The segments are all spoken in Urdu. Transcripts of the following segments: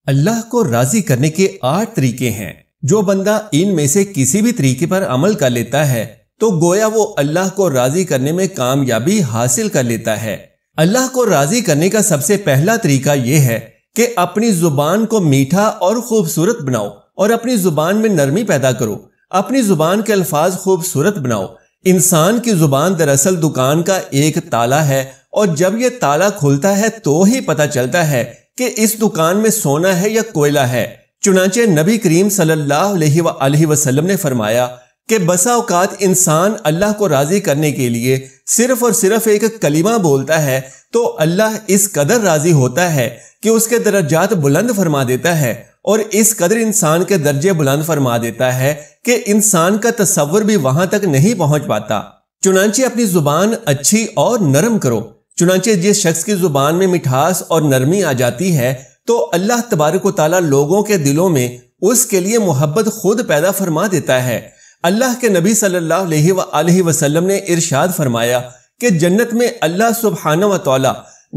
اللہ کو راضی کرنے کے 8 طریقے ہیں۔ جو بندہ ان میں سے کسی بھی طریقے پر عمل کر لیتا ہے تو گویا وہ اللہ کو راضی کرنے میں کامیابی حاصل کر لیتا ہے۔ اللہ کو راضی کرنے کا سب سے پہلا طریقہ یہ ہے کہ اپنی زبان کو میٹھا اور خوبصورت بناؤ اور اپنی زبان میں نرمی پیدا کرو۔ اپنی زبان کے الفاظ خوبصورت بناؤ۔ انسان کی زبان دراصل دکان کا ایک تالا ہے، اور جب یہ تالا کھلتا ہے تو ہی پتہ چلتا ہے کہ اس دکان میں سونا ہے یا کوئلہ ہے۔ چنانچہ نبی کریم صلی اللہ علیہ وآلہ وسلم نے فرمایا کہ بسا اوقات انسان اللہ کو راضی کرنے کے لیے صرف اور صرف ایک کلمہ بولتا ہے تو اللہ اس قدر راضی ہوتا ہے کہ اس کے درجات بلند فرما دیتا ہے، اور اس قدر انسان کے درجے بلند فرما دیتا ہے کہ انسان کا تصور بھی وہاں تک نہیں پہنچ پاتا۔ چنانچہ اپنی زبان اچھی اور نرم کرو۔ چنانچہ جس شخص کی زبان میں مٹھاس اور نرمی آ جاتی ہے تو اللہ تبارک و تعالیٰ لوگوں کے دلوں میں اس کے لیے محبت خود پیدا فرما دیتا ہے۔ اللہ کے نبی صلی اللہ علیہ وآلہ وسلم نے ارشاد فرمایا کہ جنت میں اللہ سبحانہ و تعالیٰ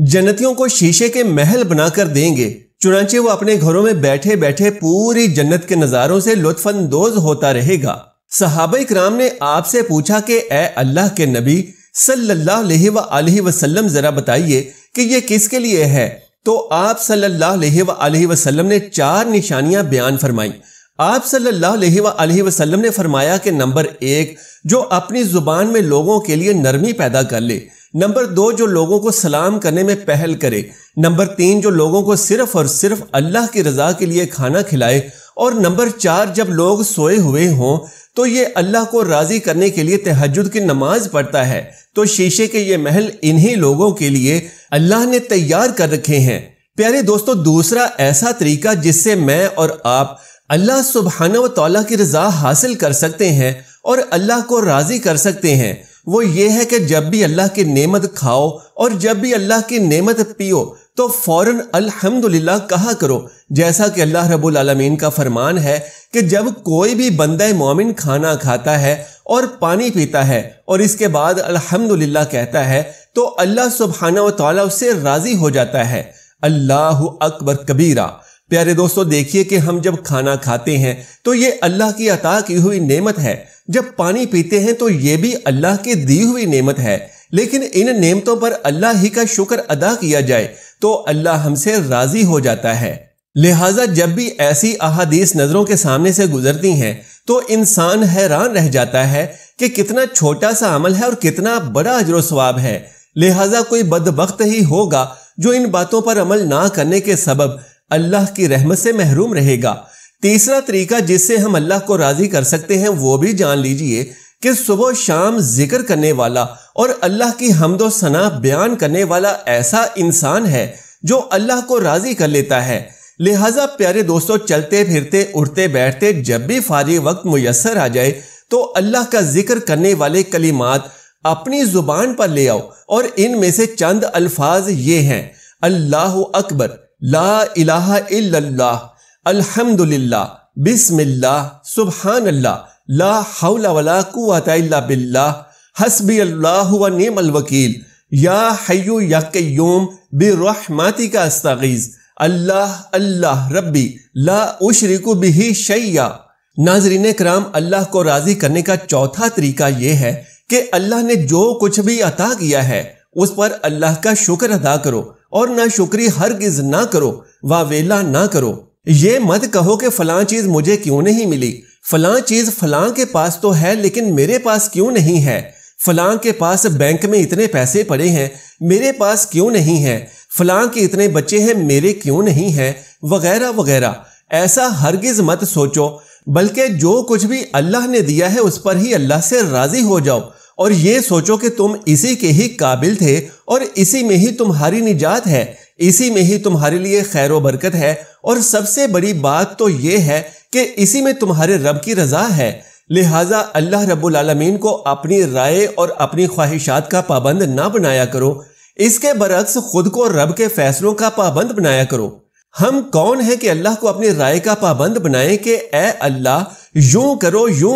جنتیوں کو شیشے کے محل بنا کر دیں گے، چنانچہ وہ اپنے گھروں میں بیٹھے بیٹھے پوری جنت کے نظاروں سے لطف اندوز ہوتا رہے گا۔ صحابہ کرام نے آپ سے پوچھا کہ اے اللہ کے نبی صلی اللہ علیہ وآلہ وسلم ذرا بتائیے کہ یہ کس کے لیے ہے؟ تو آپ صلی اللہ علیہ وآلہ وسلم نے 4 نشانیاں بیان فرمائیں۔ آپ صلی اللہ علیہ وآلہ وسلم نے فرمایا کہ نمبر 1، جو اپنی زبان میں لوگوں کے لیے نرمی پیدا کر لے۔ نمبر 2، جو لوگوں کو سلام کرنے میں پہل کرے۔ نمبر 3، جو لوگوں کو صرف اور صرف اللہ کی رضا کے لیے کھانا کھلائے۔ اور نمبر 4، جب لوگ سوئے ہوئے ہوں تو یہ اللہ کو راضی کرنے کے لیے تہجد کی نماز پڑھتا ہے۔ تو شیشے کے یہ محل انہی لوگوں کے لیے اللہ نے تیار کر رکھے ہیں۔ پیارے دوستو، دوسرا ایسا طریقہ جس سے میں اور آپ اللہ سبحانہ و تعالیٰ کی رضا حاصل کر سکتے ہیں اور اللہ کو راضی کر سکتے ہیں، وہ یہ ہے کہ جب بھی اللہ کی نعمت کھاؤ اور جب بھی اللہ کی نعمت پیو تو فوراً الحمدللہ کہا کرو، جیسا کہ اللہ رب العالمین کا فرمان ہے کہ جب کوئی بھی بندہ مومن کھانا کھاتا ہے اور پانی پیتا ہے اور اس کے بعد الحمدللہ کہتا ہے تو اللہ سبحانہ و تعالیٰ اس سے راضی ہو جاتا ہے۔ اللہ اکبر کبیرہ۔ پیارے دوستو، دیکھیے کہ ہم جب کھانا کھاتے ہیں تو یہ اللہ کی عطا کی ہوئی نعمت ہے، جب پانی پیتے ہیں تو یہ بھی اللہ کی دی ہوئی نعمت ہے، لیکن ان نعمتوں پر اللہ ہی کا شکر ادا کیا جائے تو اللہ ہم سے راضی ہو جاتا ہے۔ لہٰذا جب بھی ایسی احادیث نظروں کے سامنے سے گزرتی ہیں تو انسان حیران رہ جاتا ہے کہ کتنا چھوٹا سا عمل ہے اور کتنا بڑا اجر و ثواب ہے۔ لہٰذا کوئی بدبخت ہی ہوگا جو ان باتوں پر عمل نہ کرنے کے سبب اللہ کی رحمت سے محروم رہے گا۔ تیسرا طریقہ جس سے ہم اللہ کو راضی کر سکتے ہیں وہ بھی جان لیجئے کہ صبح و شام ذکر کرنے والا اور اللہ کی حمد و ثنا بیان کرنے والا ایسا انسان ہے جو اللہ کو راضی کر لیتا ہے۔ لہٰذا پیارے دوستو، چلتے پھرتے اٹھتے بیٹھتے جب بھی فارغ وقت میسر آ جائے تو اللہ کا ذکر کرنے والے کلمات اپنی زبان پر لے آؤ، اور ان میں سے چند الفاظ یہ ہیں: اللہ اکبر، لا الہ الا اللہ، الحمدللہ، بسم اللہ، سبحان اللہ، لا حول ولا قوت الا باللہ، حسبی اللہ و نعم الوکیل، یا حی یا قیوم برحمتک استغیث، اللہ اللہ ربی لا اشرک بہ شیئا۔ ناظرین کرام، اللہ کو راضی کرنے کا چوتھا طریقہ یہ ہے کہ اللہ نے جو کچھ بھی عطا کیا ہے اس پر اللہ کا شکر ادا کرو اور ناشکری ہرگز نہ کرو، واویلا نہ کرو۔ یہ مت کہو کہ فلاں چیز مجھے کیوں نہیں ملی، فلاں چیز فلاں کے پاس تو ہے لیکن میرے پاس کیوں نہیں ہے، فلاں کے پاس بینک میں اتنے پیسے پڑے ہیں میرے پاس کیوں نہیں ہے، فلاں کے اتنے بچے ہیں میرے کیوں نہیں ہیں، وغیرہ وغیرہ۔ ایسا ہرگز مت سوچو، بلکہ جو کچھ بھی اللہ نے دیا ہے اس پر ہی اللہ سے راضی ہو جاؤ، اور یہ سوچو کہ تم اسی کے ہی قابل تھے اور اسی میں ہی تمہاری نجات ہے، اسی میں ہی تمہارے لیے خیر و برکت ہے، اور سب سے بڑی بات تو یہ ہے کہ اسی میں تمہارے رب کی رضا ہے۔ لہٰذا اللہ رب العالمین کو اپنی رائے اور اپنی خواہشات کا پابند نہ بنایا کرو، اس کے برعکس خود کو رب کے فیصلوں کا پابند بنایا کرو۔ ہم کون ہیں کہ اللہ کو اپنی رائے کا پابند بنائیں کہ اے اللہ یوں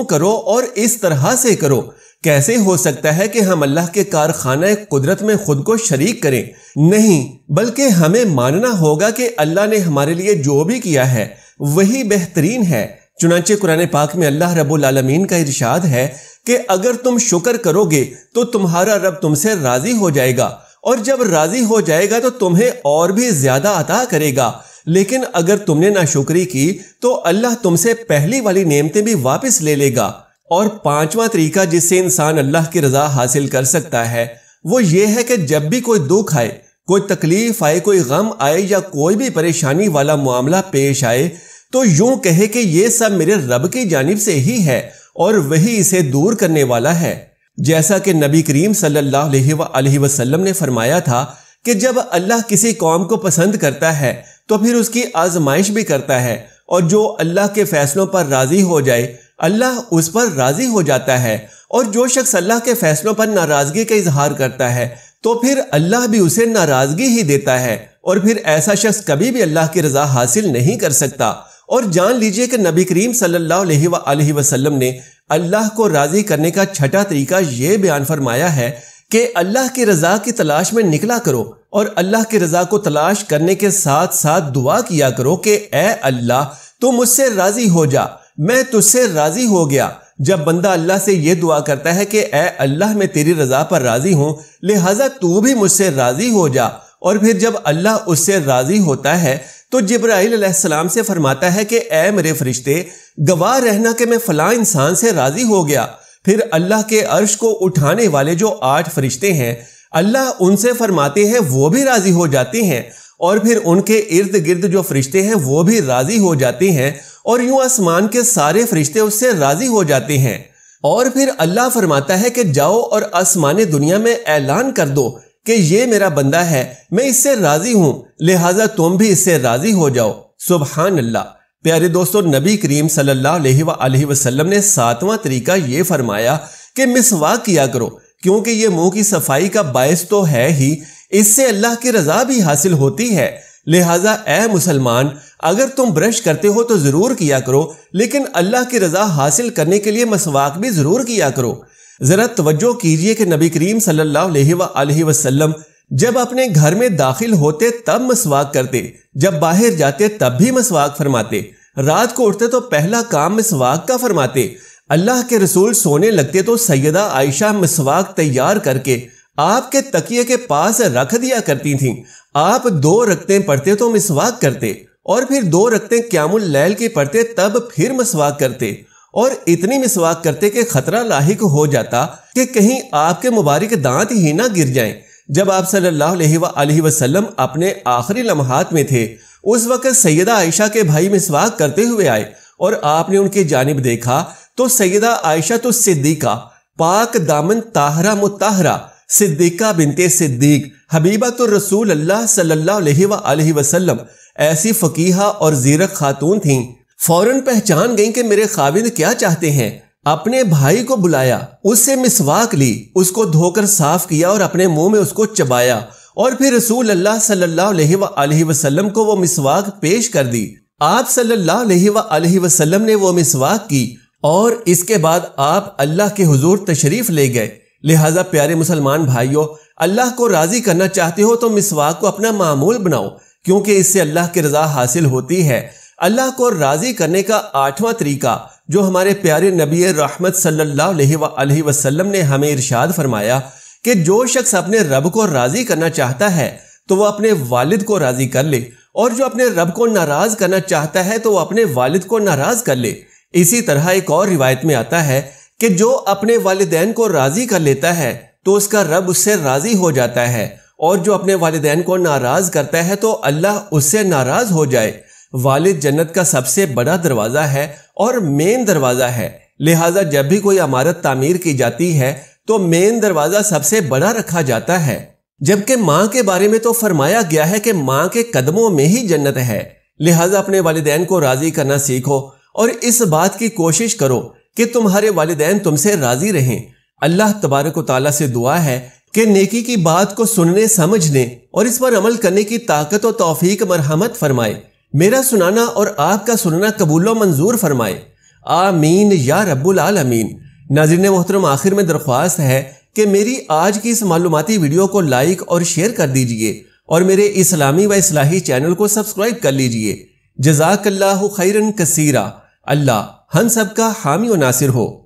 کرو اور اس طرح سے کرو؟ کیسے ہو سکتا ہے کہ ہم اللہ کے کارخانہ قدرت میں خود کو شریک کریں؟ نہیں، بلکہ ہمیں ماننا ہوگا کہ اللہ نے ہمارے لیے جو بھی کیا ہے وہی بہترین ہے۔ چنانچہ قرآن پاک میں اللہ رب العالمین کا ارشاد ہے کہ اگر تم شکر کرو گے تو تمہارا رب تم سے راضی ہو جائے گا، اور جب راضی ہو جائے گا تو تمہیں اور بھی زیادہ عطا کرے گا، لیکن اگر تم نے ناشکری کی تو اللہ تم سے پہلی والی نعمتیں بھی واپس لے لے گا۔ اور پانچواں طریقہ جس سے انسان اللہ کی رضا حاصل کر سکتا ہے وہ یہ ہے کہ جب بھی کوئی دکھ آئے، کوئی تکلیف آئے، کوئی غم آئے یا کوئی بھی پریشانی والا معاملہ پیش آئے تو یوں کہے کہ یہ سب میرے رب کی جانب سے ہی ہے اور وہی اسے دور کرنے والا ہے۔ جیسا کہ نبی کریم صلی اللہ علیہ وآلہ وسلم نے فرمایا تھا کہ جب اللہ کسی قوم کو پسند کرتا ہے تو پھر اس کی آزمائش بھی کرتا ہے، اور جو اللہ کے فیصلوں پر راضی ہو جائے اللہ اس پر راضی ہو جاتا ہے، اور جو شخص اللہ کے فیصلوں پر ناراضگی کا اظہار کرتا ہے تو پھر اللہ بھی اسے ناراضگی ہی دیتا ہے، اور پھر ایسا شخص کبھی بھی اللہ کی رضا حاصل نہیں کر سکتا۔ اور جان لیجئے کہ نبی کریم صلی اللہ علیہ وآلہ وسلم نے اللہ کو راضی کرنے کا چھٹا طریقہ یہ بیان فرمایا ہے کہ اللہ کی رضا کی تلاش میں نکلا کرو، اور اللہ کی رضا کو تلاش کرنے کے ساتھ ساتھ دعا کیا کرو کہ اے اللہ تو مجھ سے راضی ہو جا، میں تجھ سے راضی ہو گیا۔ جب بندہ اللہ سے یہ دعا کرتا ہے کہ اے اللہ میں تیری رضا پر راضی ہوں لہٰذا تو بھی مجھ سے راضی ہو جا، اور پھر جب اللہ اس سے راضی ہوتا ہے تو جبرائیل علیہ السلام سے فرماتا ہے کہ اے میرے فرشتے گواہ رہنا کہ میں فلاں انسان سے راضی ہو گیا۔ پھر اللہ کے عرش کو اٹھانے والے جو 8 فرشتے ہیں اللہ ان سے فرماتے ہیں وہ بھی راضی ہو جاتے ہیں، اور پھر ان کے ارد گرد جو فرشتے ہیں وہ بھی راضی ہو جاتے ہیں، اور یوں آسمان کے سارے فرشتے اس سے راضی ہو جاتے ہیں۔ اور پھر اللہ فرماتا ہے کہ جاؤ اور آسمان دنیا میں اعلان کر دو کہ یہ میرا بندہ ہے، میں اس سے راضی ہوں، لہٰذا تم بھی اس سے راضی ہو جاؤ۔ سبحان اللہ۔ پیارے دوستو، نبی کریم صلی اللہ علیہ وآلہ وسلم نے 7واں طریقہ یہ فرمایا کہ مسواک کیا کرو، کیونکہ یہ منہ کی صفائی کا باعث تو ہے ہی، اس سے اللہ کی رضا بھی حاصل ہوتی ہے۔ لہٰذا اے مسلمان، اگر تم برش کرتے ہو تو ضرور کیا کرو، لیکن اللہ کی رضا حاصل کرنے کے لیے مسواک بھی ضرور کیا کرو۔ ذرا توجہ کیجئے کہ نبی کریم صلی اللہ علیہ وآلہ وسلم جب اپنے گھر میں داخل ہوتے تب مسواک کرتے، جب باہر جاتے تب بھی مسواک فرماتے، رات کو اٹھتے تو پہلا کام مسواک کا فرماتے۔ اللہ کے رسول سونے لگتے تو سیدہ عائشہ مسواک تیار کر کے آپ کے تکیے کے پاس رکھ دیا کرتی تھیں۔ آپ 2 رکعتیں پڑھتے تو مسواک کرتے، اور پھر 2 رکعتیں قیام اللیل کی پڑھتے تب پھر مسواک کرتے، اور اتنی مسواک کرتے کہ خطرہ لاحق ہو جاتا کہ کہیں آپ کے مبارک دانت ہی نہ گر جائیں۔ جب آپ صلی اللہ علیہ وآلہ وسلم اپنے آخری لمحات میں تھے اس وقت سیدہ عائشہ کے بھائی مسواک کرتے ہوئے آئے اور آپ نے ان کی جانب دیکھا تو سیدہ عائشہ تو صدیقہ، پاک دامن طاہرہ مطہرہ، صدیقہ بنت صدیق، حبیبۃ الرسول اللہ صلی اللہ علیہ وآلہ وسلم ایسی فقیہہ اور زیرک خاتون تھیں، فوراً پہچان گئیں کہ میرے خاوند کیا چاہتے ہیں۔ اپنے بھائی کو بلایا، اس سے مسواک لی، اس کو دھو کر صاف کیا اور اپنے منہ میں اس کو چبایا، اور پھر رسول اللہ صلی اللہ علیہ وآلہ وسلم کو وہ مسواک پیش کر دی۔ آپ صلی اللہ علیہ وآلہ وسلم نے وہ مسواک کی اور اس کے بعد آپ اللہ کے حضور تشریف لے گئے۔ لہٰذا پیارے مسلمان بھائیوں، اللہ کو راضی کرنا چاہتے ہو تو مسواک کو اپنا معمول بناؤ، کیونکہ اس سے اللہ کی رضا حاصل ہوتی ہے۔ اللہ کو راضی کرنے کا 8واں طریقہ جو ہمارے پیارے نبی رحمت صلی اللہ علیہ وآلہ وسلم نے ہمیں ارشاد فرمایا کہ جو شخص اپنے رب کو راضی کرنا چاہتا ہے تو وہ اپنے والد کو راضی کر لے، اور جو اپنے رب کو ناراض کرنا چاہتا ہے تو وہ اپنے والد کو ناراض کر لے۔ اسی طرح ایک اور روایت میں آتا ہے کہ جو اپنے والدین کو راضی کر لیتا ہے تو اس کا رب اس سے راضی ہو جاتا ہے، اور جو اپنے والدین کو ناراض کرتا ہے تو اللہ اس سے ناراض ہو جائے۔ والد جنت کا سب سے بڑا دروازہ ہے اور مین دروازہ ہے، لہٰذا جب بھی کوئی عمارت تعمیر کی جاتی ہے تو مین دروازہ سب سے بڑا رکھا جاتا ہے۔ جبکہ ماں کے بارے میں تو فرمایا گیا ہے کہ ماں کے قدموں میں ہی جنت ہے، لہٰذا اپنے والدین کو راضی کرنا سیکھو اور اس بات کی کوشش کرو کہ تمہارے والدین تم سے راضی رہیں۔ اللہ تبارک و تعالیٰ سے دعا ہے کہ نیکی کی بات کو سننے سمجھنے اور اس پر عمل کرنے کی طاقت و توفیق مرحمت فرمائے، میرا سنانا اور آپ کا سننا قبول و منظور فرمائے، آمین یا رب العالمین۔ ناظرین محترم، آخر میں درخواست ہے کہ میری آج کی اس معلوماتی ویڈیو کو لائک اور شیئر کر دیجئے اور میرے اسلامی و اصلاحی چینل کو سبسکرائب کر لیجئے۔ جزاک اللہ خیرن کثیرا۔ اللہ ہم سب کا حامی و ناصر ہو۔